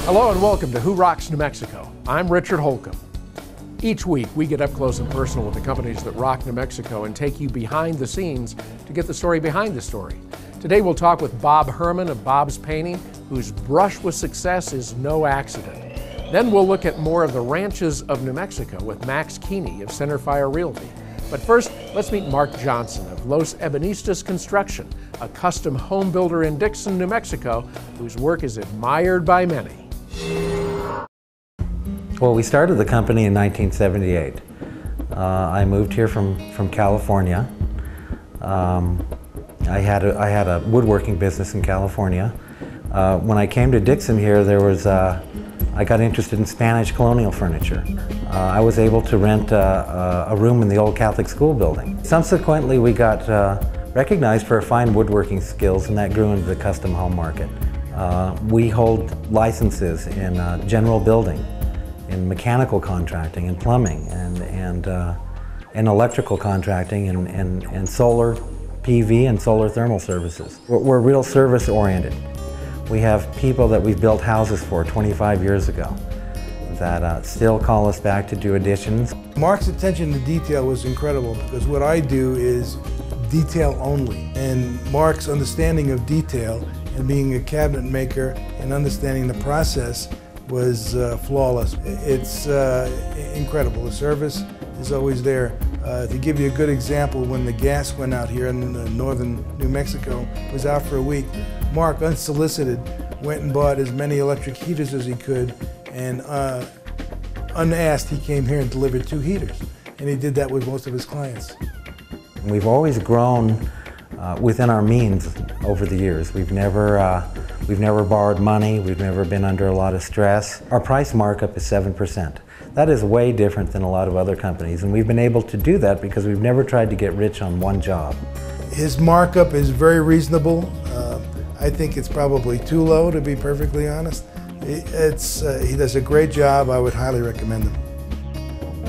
Hello and welcome to Who Rocks New Mexico. I'm Richard Holcomb. Each week we get up close and personal with the companies that rock New Mexico and take you behind the scenes to get the story behind the story. Today we'll talk with Bob Herman of Bob's Painting, whose brush with success is no accident. Then we'll look at more of the ranches of New Mexico with Max Keeney of Centerfire Realty. But first, let's meet Mark Johnson of Los Ebanistas Construction, a custom home builder in Dixon, New Mexico, whose work is admired by many. Well, we started the company in 1978. I moved here from California. I had a woodworking business in California. When I came to Dixon here, I got interested in Spanish colonial furniture. I was able to rent a room in the old Catholic school building. Subsequently, we got recognized for our fine woodworking skills, and that grew into the custom home market. We hold licenses in general building, in mechanical contracting, and plumbing, and electrical contracting, and solar PV and solar thermal services. We're real service oriented. We have people that we've built houses for 25 years ago that still call us back to do additions. Mark's attention to detail was incredible, because what I do is detail only. And Mark's understanding of detail and being a cabinet maker and understanding the process was flawless. It's incredible. The service is always there. To give you a good example, when the gas went out here in northern New Mexico, it was out for a week, Mark, unsolicited, went and bought as many electric heaters as he could, and unasked, he came here and delivered 2 heaters. And he did that with most of his clients. We've always grown within our means over the years. We've never borrowed money. We've never been under a lot of stress. Our price markup is 7%. That is way different than a lot of other companies, and we've been able to do that because we've never tried to get rich on one job. His markup is very reasonable. I think it's probably too low, to be perfectly honest. He does a great job. I would highly recommend him.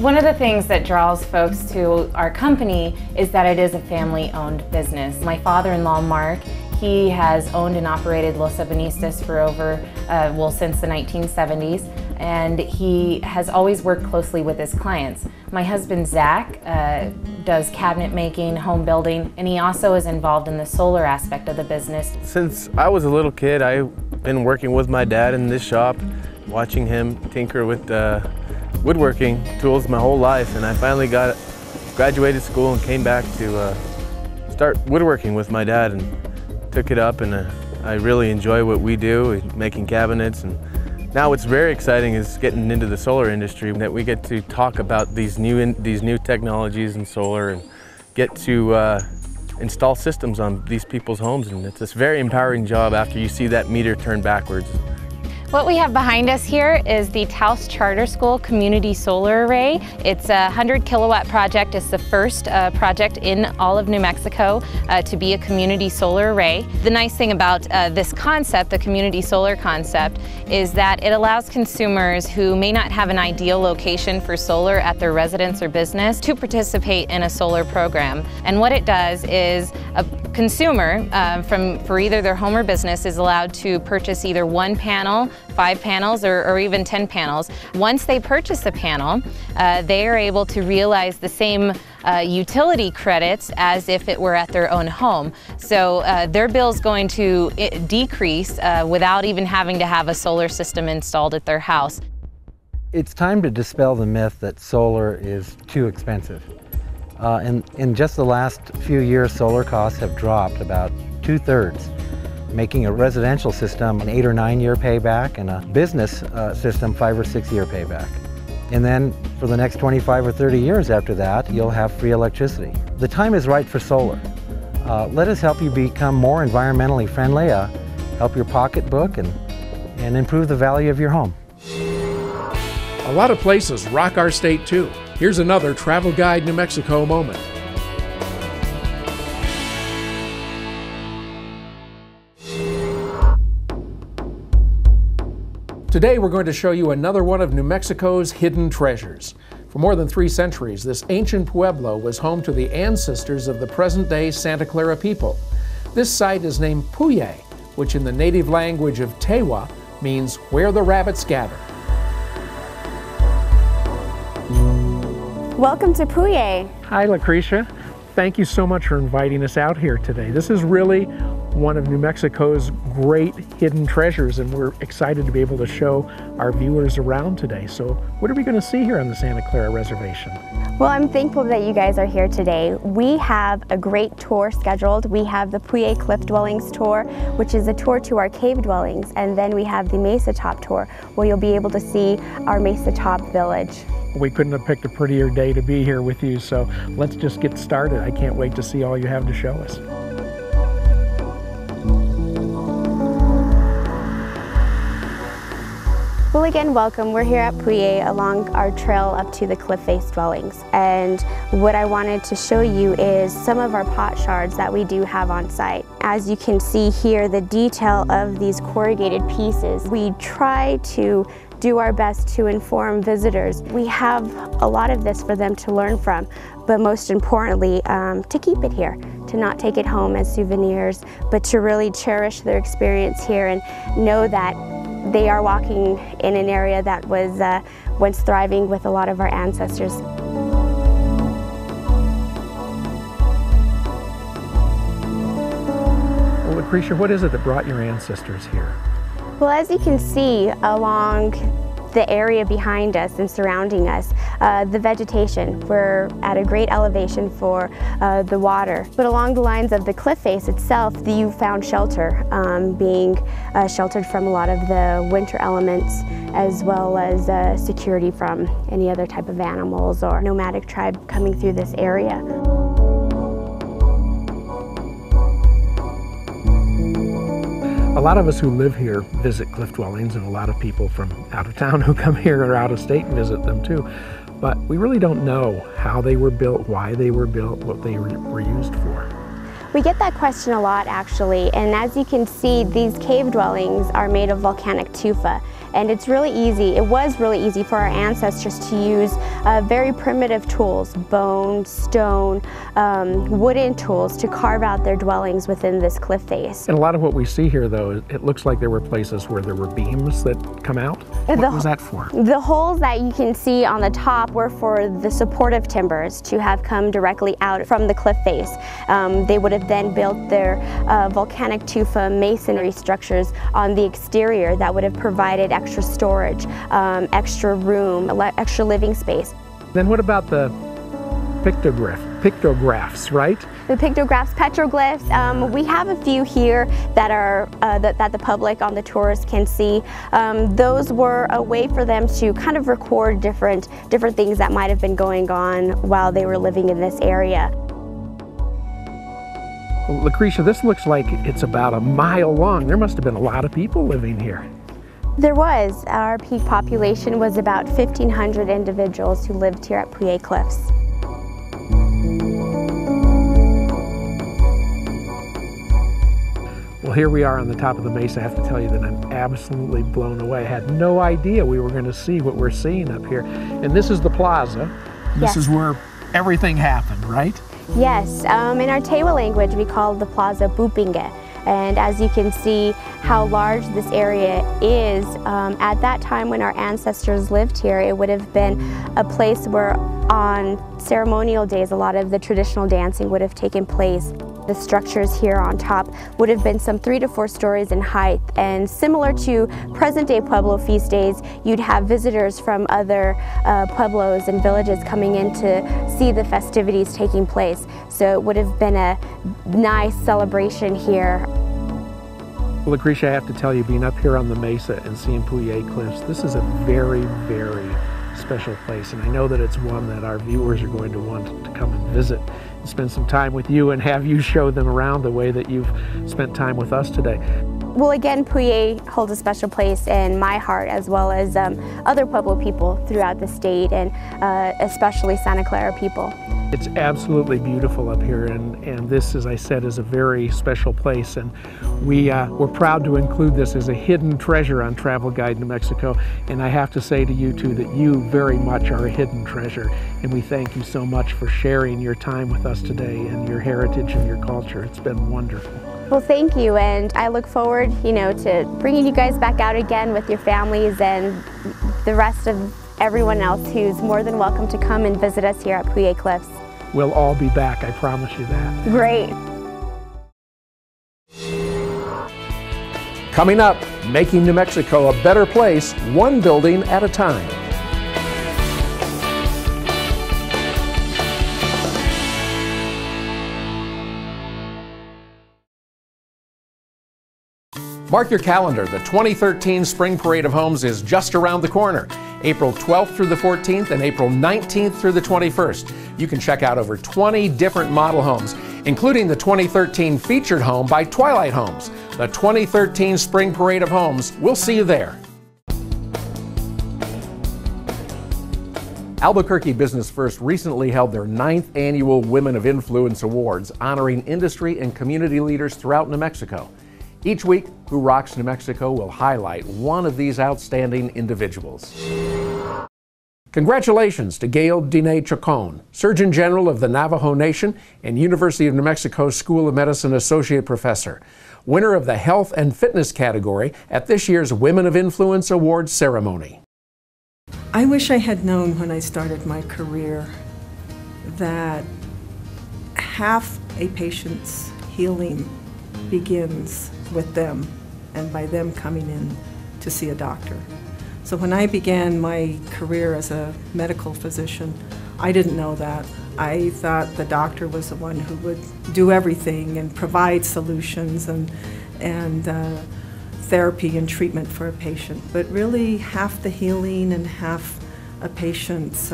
One of the things that draws folks to our company is that it is a family-owned business. My father-in-law, Mark, he has owned and operated Los Ebanistas for over, since the 1970s, and he has always worked closely with his clients. My husband, Zach, does cabinet making, home building, and he also is involved in the solar aspect of the business. Since I was a little kid, I've been working with my dad in this shop, watching him tinker with woodworking tools my whole life, and I finally graduated school and came back to start woodworking with my dad, and took it up, and I really enjoy what we do, making cabinets. And now what's very exciting is getting into the solar industry, that we get to talk about these new technologies in solar and get to install systems on these people's homes, and it's this very empowering job after you see that meter turn backwards. What we have behind us here is the Taos Charter School Community Solar Array. It's a 100 kilowatt project. It's the first project in all of New Mexico to be a community solar array. The nice thing about this concept, the community solar concept, is that it allows consumers who may not have an ideal location for solar at their residence or business to participate in a solar program. And what it does is a consumer for either their home or business is allowed to purchase either 1 panel, 5 panels, or even 10 panels. Once they purchase a panel, they are able to realize the same utility credits as if it were at their own home. So their bill is going to decrease without even having to have a solar system installed at their house. It's time to dispel the myth that solar is too expensive. In just the last few years, solar costs have dropped about 2/3, making a residential system an 8 or 9 year payback and a business system 5 or 6 year payback. And then for the next 25 or 30 years after that, you'll have free electricity. The time is right for solar. Let us help you become more environmentally friendly, help your pocketbook, and improve the value of your home. A lot of places rock our state too. Here's another Travel Guide New Mexico moment. Today we're going to show you another one of New Mexico's hidden treasures. For more than 3 centuries, this ancient pueblo was home to the ancestors of the present-day Santa Clara people. This site is named Puyé, which in the native language of Tewa means where the rabbits gather. Welcome to Puyé. Hi, Lucretia. Thank you so much for inviting us out here today. This is really one of New Mexico's great hidden treasures, and we're excited to be able to show our viewers around today. So what are we going to see here on the Santa Clara Reservation? Well, I'm thankful that you guys are here today. We have a great tour scheduled. We have the Puyé Cliff Dwellings tour, which is a tour to our cave dwellings, and then we have the Mesa Top tour, where you'll be able to see our Mesa Top village. We couldn't have picked a prettier day to be here with you, so let's just get started. I can't wait to see all you have to show us. Well, again, welcome. We're here at Puyé along our trail up to the cliff face dwellings. And what I wanted to show you is some of our pot shards that we do have on site. As you can see here, the detail of these corrugated pieces. We try to do our best to inform visitors. We have a lot of this for them to learn from, but most importantly, to keep it here, to not take it home as souvenirs, but to really cherish their experience here and know that they are walking in an area that was once thriving with a lot of our ancestors. Well, Lucretia, what is it that brought your ancestors here? Well, as you can see along the area behind us and surrounding us, the vegetation, we're at a great elevation for the water. But along the lines of the cliff face itself, you found shelter, being sheltered from a lot of the winter elements, as well as security from any other type of animals or nomadic tribe coming through this area. A lot of us who live here visit cliff dwellings, and a lot of people from out of town who come here or out of state visit them too. But we really don't know how they were built, why they were built, what they were used for. We get that question a lot, actually, and as you can see, these cave dwellings are made of volcanic tufa, and it's really easy. It was really easy for our ancestors to use very primitive tools, bone, stone, wooden tools to carve out their dwellings within this cliff face. And a lot of what we see here, though, it looks like there were places where there were beams that come out. What was that for? The holes that you can see on the top were for the supportive timbers to have come directly out from the cliff face. They would have then built their volcanic tufa masonry structures on the exterior that would have provided extra storage, extra room, extra living space. Then what about the pictographs, right? The pictographs, petroglyphs, we have a few here that are that the public on the tours can see. Those were a way for them to kind of record different things that might have been going on while they were living in this area. Well, Lucretia, this looks like it's about a mile long. There must have been a lot of people living here. There was. Our peak population was about 1,500 individuals who lived here at Puyé Cliffs. Well, here we are on the top of the mesa. I have to tell you that I'm absolutely blown away. I had no idea we were going to see what we're seeing up here. And this is the plaza. This is where everything happened, right? Yes. In our Tewa language, we call the plaza Bupinge. And as you can see how large this area is, at that time when our ancestors lived here, it would have been a place where on ceremonial days a lot of the traditional dancing would have taken place. The structures here on top would have been some 3 to 4 stories in height, and similar to present-day Pueblo feast days, you'd have visitors from other pueblos and villages coming in to see the festivities taking place. So it would have been a nice celebration here. Well, Lucretia, I have to tell you, being up here on the mesa and seeing Puyé Cliffs, this is a very, very special place, and I know that it's one that our viewers are going to want to come and visit and spend some time with you and have you show them around the way that you've spent time with us today. Well, again, Puyé holds a special place in my heart, as well as other Pueblo people throughout the state, and especially Santa Clara people. It's absolutely beautiful up here, and this, as I said, is a very special place, and we're proud to include this as a hidden treasure on Travel Guide New Mexico. And I have to say to you two that you very much are a hidden treasure, and we thank you so much for sharing your time with us today and your heritage and your culture. It's been wonderful. Well, thank you, and I look forward, to bringing you guys back out again with your families and the rest of everyone else who's more than welcome to come and visit us here at Puyallup Cliffs. We'll all be back, I promise you that. Great. Coming up, making New Mexico a better place, one building at a time. Mark your calendar. The 2013 Spring Parade of Homes is just around the corner. April 12th through the 14th and April 19th through the 21st. You can check out over 20 different model homes, including the 2013 featured home by Twilight Homes. The 2013 Spring Parade of Homes. We'll see you there. Albuquerque Business First recently held their 9th annual Women of Influence Awards, honoring industry and community leaders throughout New Mexico. Each week, Who Rocks New Mexico will highlight one of these outstanding individuals. Congratulations to Gail Dene Chacon, Surgeon General of the Navajo Nation and University of New Mexico School of Medicine Associate Professor, winner of the Health and Fitness category at this year's Women of Influence Awards ceremony. I wish I had known when I started my career that half a patient's healing begins with them and by them coming in to see a doctor. So when I began my career as a medical physician, I didn't know that. I thought the doctor was the one who would do everything and provide solutions and therapy and treatment for a patient. But really half the healing and half a patient's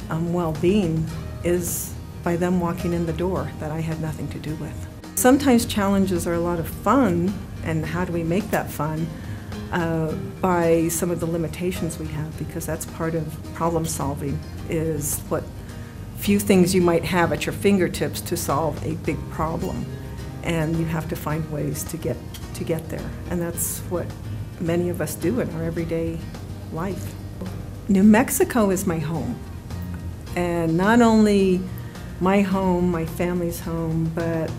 well-being is by them walking in the door that I had nothing to do with. Sometimes challenges are a lot of fun, and how do we make that fun? By some of the limitations we have, because that's part of problem solving, is what few things you might have at your fingertips to solve a big problem, and you have to find ways to get there, and that's what many of us do in our everyday life. New Mexico is my home, and not only my home, my family's home, but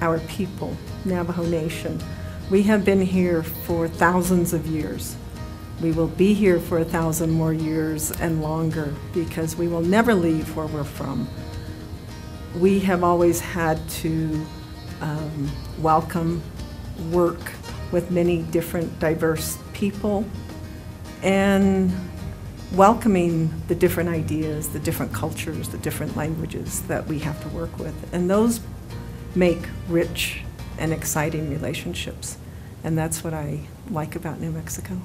our people, Navajo Nation. We have been here for thousands of years. We will be here for 1,000 more years and longer, because we will never leave where we're from. We have always had to welcome, work with many different diverse people, and welcoming the different ideas, the different cultures, the different languages that we have to work with. And those make rich and exciting relationships. And that's what I like about New Mexico.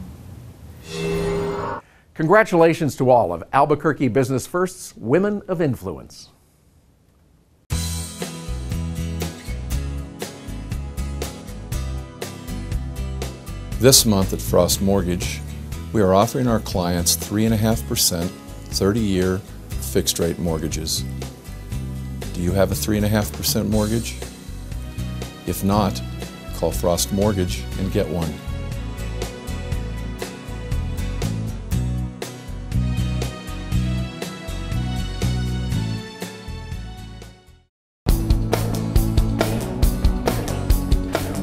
Congratulations to all of Albuquerque Business First's Women of Influence. This month at Frost Mortgage, we are offering our clients 3.5% 30-year fixed-rate mortgages. Do you have a 3.5% mortgage? If not, call Frost Mortgage and get one.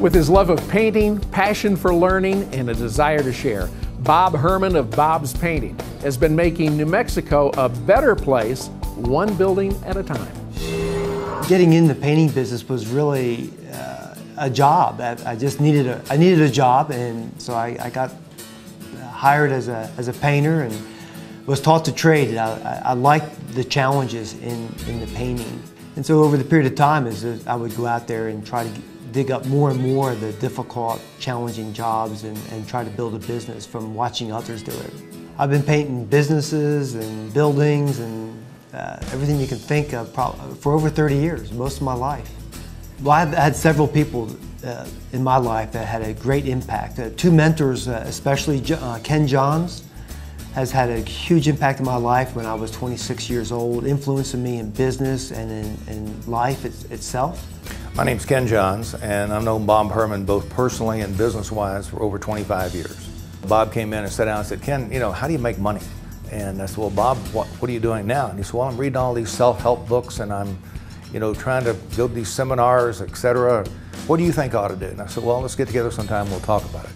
With his love of painting, passion for learning, and a desire to share, Bob Herman of Bob's Painting has been making New Mexico a better place, one building at a time. Getting in the painting business was really a job. I just needed a job, and so I got hired as a painter and was taught to trade. I liked the challenges in the painting, and so over the period of time, I would go out there and try to dig up more and more of the difficult, challenging jobs and try to build a business from watching others do it. I've been painting businesses and buildings and everything you can think of for over 30 years, most of my life. Well, I've had several people in my life that had a great impact. Two mentors, especially Ken Johns, has had a huge impact on my life when I was 26 years old, influencing me in business and in life itself. My name's Ken Johns, and I've known Bob Herman both personally and business-wise for over 25 years. Bob came in and sat down and said, Ken, how do you make money? And I said, well, Bob, what are you doing now? And he said, well, I'm reading all these self-help books, and I'm trying to go to these seminars, etc. What do you think I ought to do? And I said, well, let's get together sometime, we'll talk about it.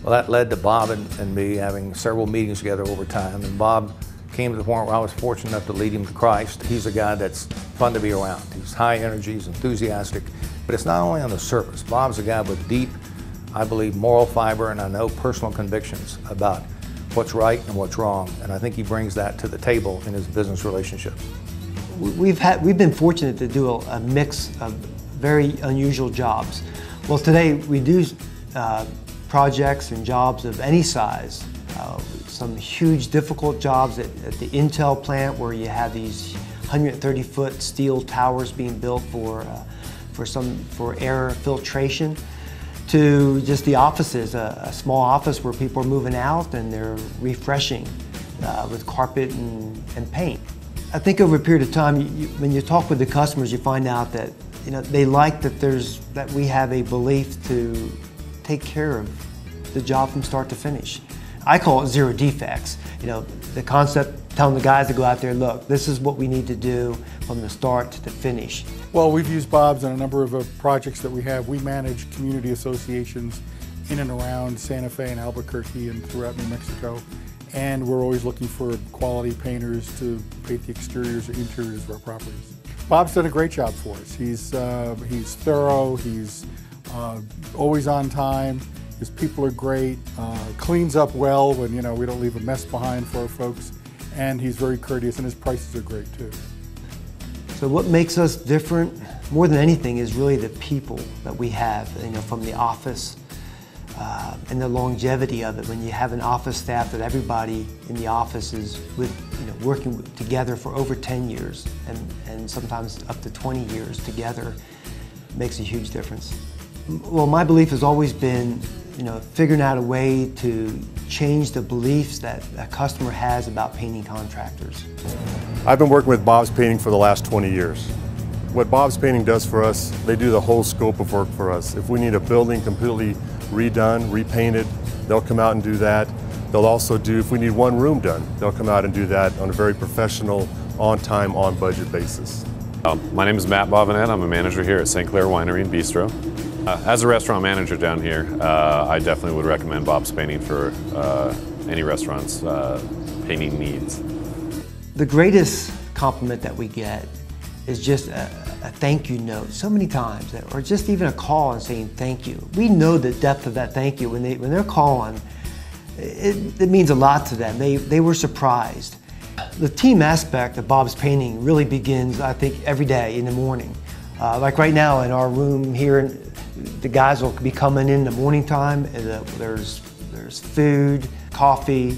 Well, that led to Bob and me having several meetings together over time, and Bob came to the point where I was fortunate enough to lead him to Christ. He's a guy that's fun to be around. He's high energy, he's enthusiastic, but it's not only on the surface. Bob's a guy with deep, I believe, moral fiber, and I know personal convictions about what's right and what's wrong, and I think he brings that to the table in his business relationships. We've been fortunate to do a mix of very unusual jobs. Well, today we do projects and jobs of any size. Some huge, difficult jobs at the Intel plant where you have these 130-foot steel towers being built for air filtration, to just the offices, a small office where people are moving out and they're refreshing with carpet and paint. I think over a period of time, when you talk with the customers, you find out that they like that we have a belief to take care of the job from start to finish. I call it zero defects. The concept, telling the guys to go out there, look, this is what we need to do from the start to the finish. Well, we've used Bob's on a number of projects that we have. We manage community associations in and around Santa Fe and Albuquerque and throughout New Mexico. And we're always looking for quality painters to paint the exteriors or interiors of our properties. Bob's done a great job for us. He's thorough, he's always on time. His people are great, cleans up well when we don't leave a mess behind for our folks, and he's very courteous, and his prices are great too. So what makes us different, more than anything, is really the people that we have, from the office and the longevity of it. When you have an office staff that everybody in the office is working together for over 10 years and sometimes up to 20 years together, makes a huge difference. Well, my belief has always been figuring out a way to change the beliefs that a customer has about painting contractors. I've been working with Bob's Painting for the last 20 years. What Bob's Painting does for us, they do the whole scope of work for us. If we need a building completely redone, repainted, they'll come out and do that. They'll also do, if we need one room done, they'll come out and do that on a very professional, on-time, on-budget basis. My name is Matt Bobinet. I'm a manager here at St. Clair Winery and Bistro. As a restaurant manager down here, I definitely would recommend Bob's Painting for any restaurant's painting needs. The greatest compliment that we get is just a thank you note so many times, or just even a call and saying thank you. We know the depth of that thank you when they're calling. It means a lot to them. They were surprised. The team aspect of Bob's Painting really begins, I think, every day in the morning. Like right now in our room here, the guys will be coming in the morning time. There's food, coffee,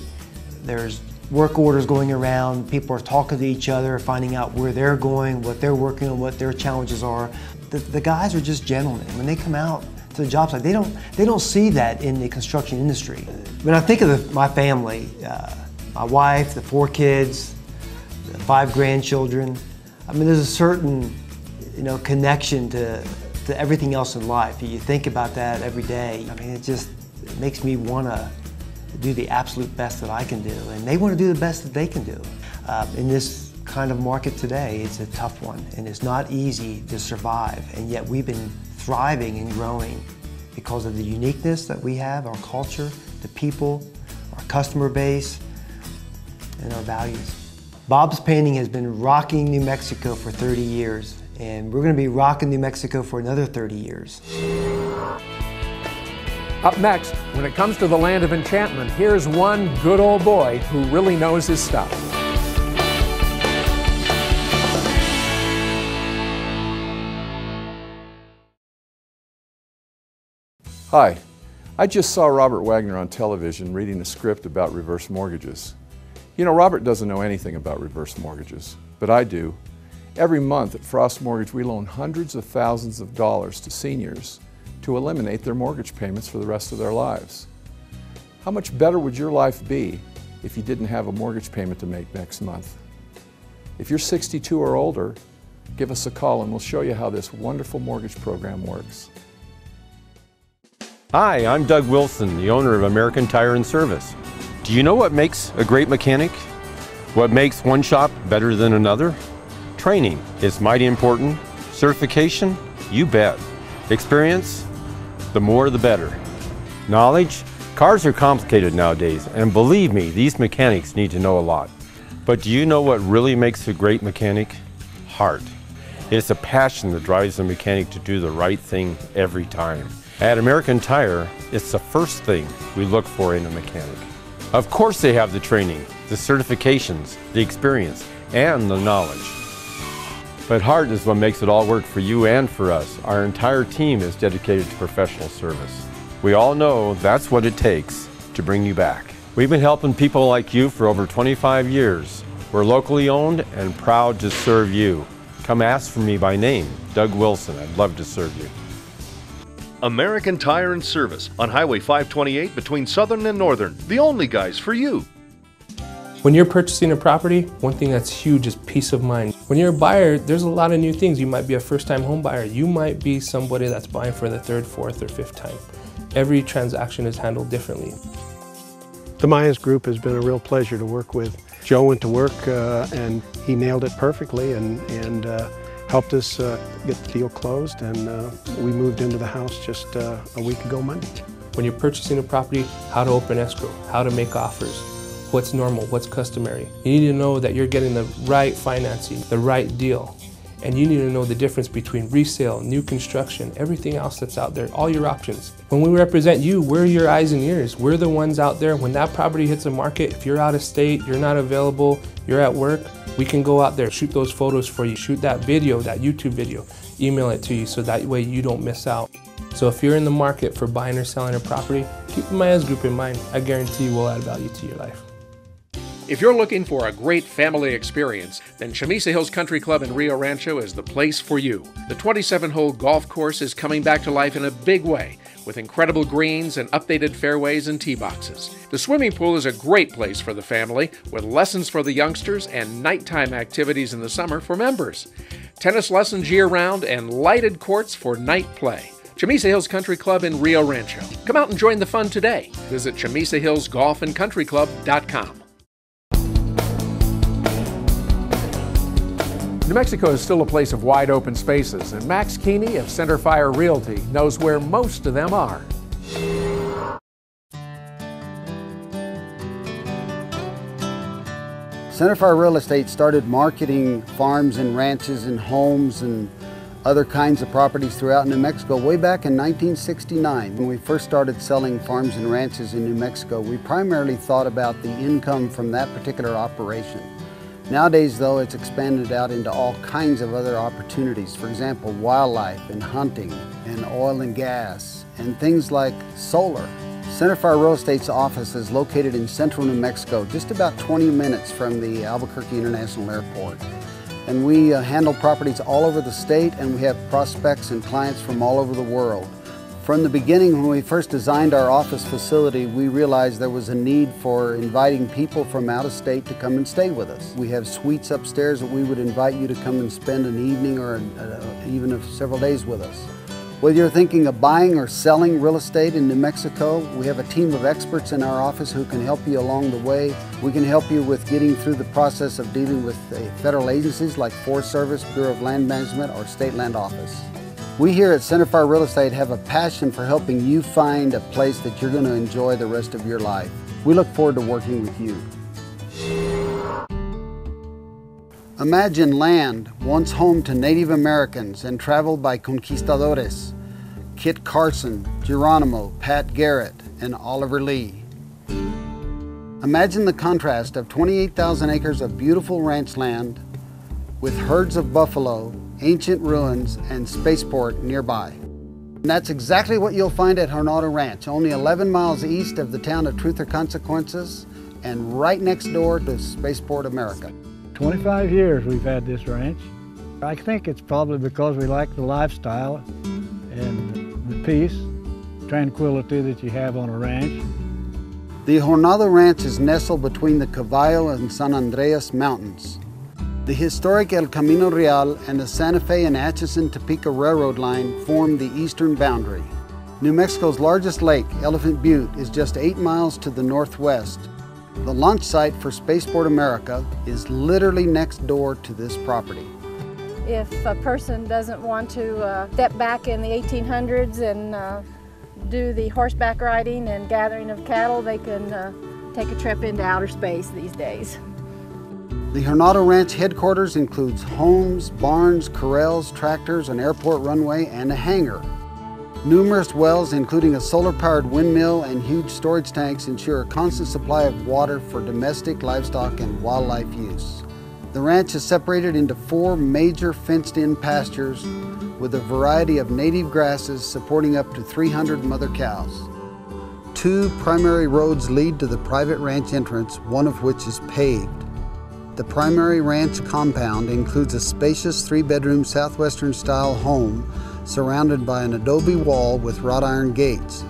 there's work orders going around. People are talking to each other, finding out where they're going, what they're working on, what their challenges are. The guys are just gentlemen. When they come out to the job site, they don't see that in the construction industry. When I think of my family, my wife, the 4 kids, the 5 grandchildren, I mean, there's a certain connection to everything else in life. You think about that every day. I mean, it makes me want to do the absolute best that I can do, and they want to do the best that they can do. In this kind of market today, it's a tough one, and it's not easy to survive, and yet we've been thriving and growing because of the uniqueness that we have, our culture, the people, our customer base, and our values. Bob's Painting has been rocking New Mexico for 30 years, and we're going to be rocking New Mexico for another 30 years. Up next, when it comes to the land of enchantment, here's one good old boy who really knows his stuff. Hi, I just saw Robert Wagner on television reading a script about reverse mortgages. Robert doesn't know anything about reverse mortgages, but I do. Every month at Frost Mortgage, we loan hundreds of thousands of dollars to seniors to eliminate their mortgage payments for the rest of their lives. How much better would your life be if you didn't have a mortgage payment to make next month. If you're 62 or older, give us a call and we'll show you how this wonderful mortgage program works. Hi, I'm Doug Wilson, the owner of American Tire and Service. Do you know what makes a great mechanic? What makes one shop better than another? Training is mighty important. Certification? You bet. Experience? The more the better. Knowledge? Cars are complicated nowadays, and believe me, these mechanics need to know a lot. But do you know what really makes a great mechanic? Heart. It's a passion that drives a mechanic to do the right thing every time. At American Tire, it's the first thing we look for in a mechanic. Of course they have the training, the certifications, the experience, and the knowledge. But heart is what makes it all work for you and for us. Our entire team is dedicated to professional service. We all know that's what it takes to bring you back. We've been helping people like you for over 25 years. We're locally owned and proud to serve you. Come ask for me by name, Doug Wilson. I'd love to serve you. American Tire and Service on Highway 528 between Southern and Northern. The only guys for you. When you're purchasing a property, one thing that's huge is peace of mind. When you're a buyer, there's a lot of new things. You might be a first-time home buyer. You might be somebody that's buying for the third, fourth, or fifth time. Every transaction is handled differently. The Myers Group has been a real pleasure to work with. Joe went to work and he nailed it perfectly and helped us get the deal closed, and we moved into the house just a week ago Monday. When you're purchasing a property, how to open escrow, how to make offers, what's normal, what's customary. You need to know that you're getting the right financing, the right deal. And you need to know the difference between resale, new construction, everything else that's out there, all your options. When we represent you, we're your eyes and ears. We're the ones out there. When that property hits the market, if you're out of state, you're not available, you're at work, we can go out there, shoot those photos for you, shoot that video, that YouTube video, email it to you so that way you don't miss out. So if you're in the market for buying or selling a property, keep the Myers Group in mind. I guarantee we'll add value to your life. If you're looking for a great family experience, then Chamisa Hills Country Club in Rio Rancho is the place for you. The 27-hole golf course is coming back to life in a big way, with incredible greens and updated fairways and tee boxes. The swimming pool is a great place for the family, with lessons for the youngsters and nighttime activities in the summer for members. Tennis lessons year-round and lighted courts for night play. Chamisa Hills Country Club in Rio Rancho. Come out and join the fun today. Visit ChamisaHillsGolfAndCountryClub.com. New Mexico is still a place of wide open spaces, and Max Keeney of Centerfire Realty knows where most of them are. Centerfire Real Estate started marketing farms and ranches and homes and other kinds of properties throughout New Mexico way back in 1969. When we first started selling farms and ranches in New Mexico, we primarily thought about the income from that particular operation. Nowadays, though, it's expanded out into all kinds of other opportunities. For example, wildlife and hunting and oil and gas and things like solar. Centerfire Real Estate's office is located in central New Mexico, just about 20 minutes from the Albuquerque International Airport. And we handle properties all over the state, and we have prospects and clients from all over the world. From the beginning, when we first designed our office facility, we realized there was a need for inviting people from out of state to come and stay with us. We have suites upstairs that we would invite you to come and spend an evening or even several days with us. Whether you're thinking of buying or selling real estate in New Mexico, we have a team of experts in our office who can help you along the way. We can help you with getting through the process of dealing with federal agencies like Forest Service, Bureau of Land Management, or State Land Office. We here at Centerfire Real Estate have a passion for helping you find a place that you're going to enjoy the rest of your life. We look forward to working with you. Imagine land once home to Native Americans and traveled by conquistadores, Kit Carson, Geronimo, Pat Garrett, and Oliver Lee. Imagine the contrast of 28,000 acres of beautiful ranch land with herds of buffalo, ancient ruins, and spaceport nearby. And that's exactly what you'll find at Jornada Ranch, only 11 miles east of the town of Truth or Consequences and right next door to Spaceport America. 25 years we've had this ranch. I think it's probably because we like the lifestyle and the peace, tranquility that you have on a ranch. The Jornada Ranch is nestled between the Caballo and San Andreas mountains. The historic El Camino Real and the Santa Fe and Atchison-Topeka Railroad line form the eastern boundary. New Mexico's largest lake, Elephant Butte, is just 8 miles to the northwest. The launch site for Spaceport America is literally next door to this property. If a person doesn't want to step back in the 1800s and do the horseback riding and gathering of cattle, they can take a trip into outer space these days. The Jornada Ranch headquarters includes homes, barns, corrals, tractors, an airport runway, and a hangar. Numerous wells, including a solar-powered windmill and huge storage tanks, ensure a constant supply of water for domestic, livestock, and wildlife use. The ranch is separated into 4 major fenced-in pastures with a variety of native grasses supporting up to 300 mother cows. 2 primary roads lead to the private ranch entrance, one of which is paved. The primary ranch compound includes a spacious 3-bedroom Southwestern-style home surrounded by an adobe wall with wrought iron gates.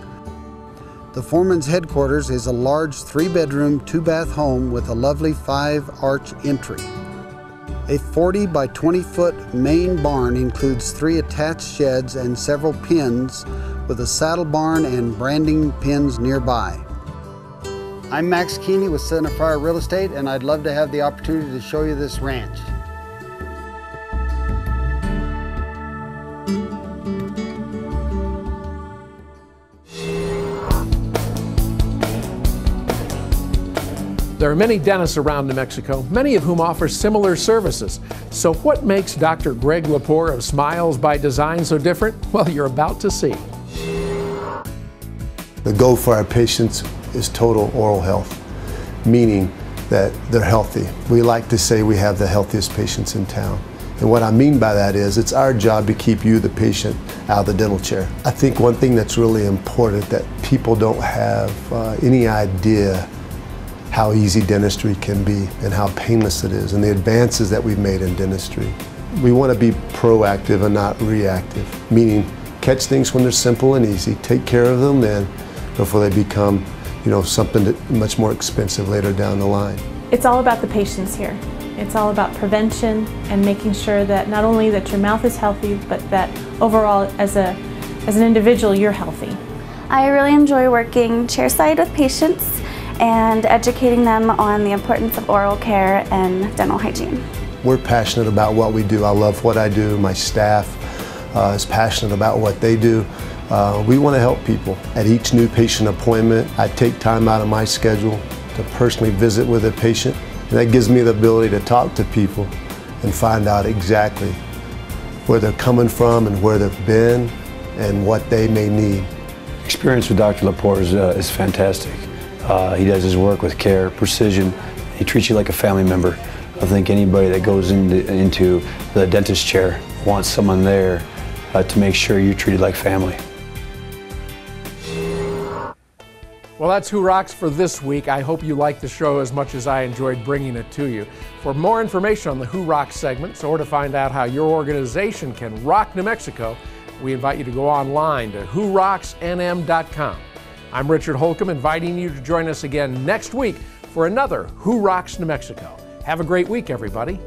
The foreman's headquarters is a large 3-bedroom, 2-bath home with a lovely 5-arch entry. A 40 by 20-foot main barn includes 3 attached sheds and several pens with a saddle barn and branding pens nearby. I'm Max Keeney with Center Fire Real Estate, and I'd love to have the opportunity to show you this ranch. There are many dentists around New Mexico, many of whom offer similar services. So what makes Dr. Greg Lepore of Smiles by Design so different? Well, you're about to see. The goal for our patients is total oral health, meaning that they're healthy. We like to say we have the healthiest patients in town. And what I mean by that is it's our job to keep you, the patient, out of the dental chair. I think one thing that's really important that people don't have any idea how easy dentistry can be and how painless it is and the advances that we've made in dentistry. We want to be proactive and not reactive, meaning catch things when they're simple and easy, take care of them then before they become something that much more expensive later down the line. It's all about the patients here. It's all about prevention and making sure that not only that your mouth is healthy, but that overall as an individual you're healthy. I really enjoy working chairside with patients and educating them on the importance of oral care and dental hygiene. We're passionate about what we do. I love what I do. My staff is passionate about what they do. We want to help people. At each new patient appointment, I take time out of my schedule to personally visit with a patient. And that gives me the ability to talk to people and find out exactly where they're coming from and where they've been and what they may need. Experience with Dr. Lepore is fantastic. He does his work with care, precision. He treats you like a family member. I think anybody that goes into the dentist chair wants someone there to make sure you're treated like family. Well, that's Who Rocks for this week. I hope you liked the show as much as I enjoyed bringing it to you. For more information on the Who Rocks segments or to find out how your organization can rock New Mexico, we invite you to go online to whorocksnm.com. I'm Richard Holcomb, inviting you to join us again next week for another Who Rocks New Mexico. Have a great week, everybody.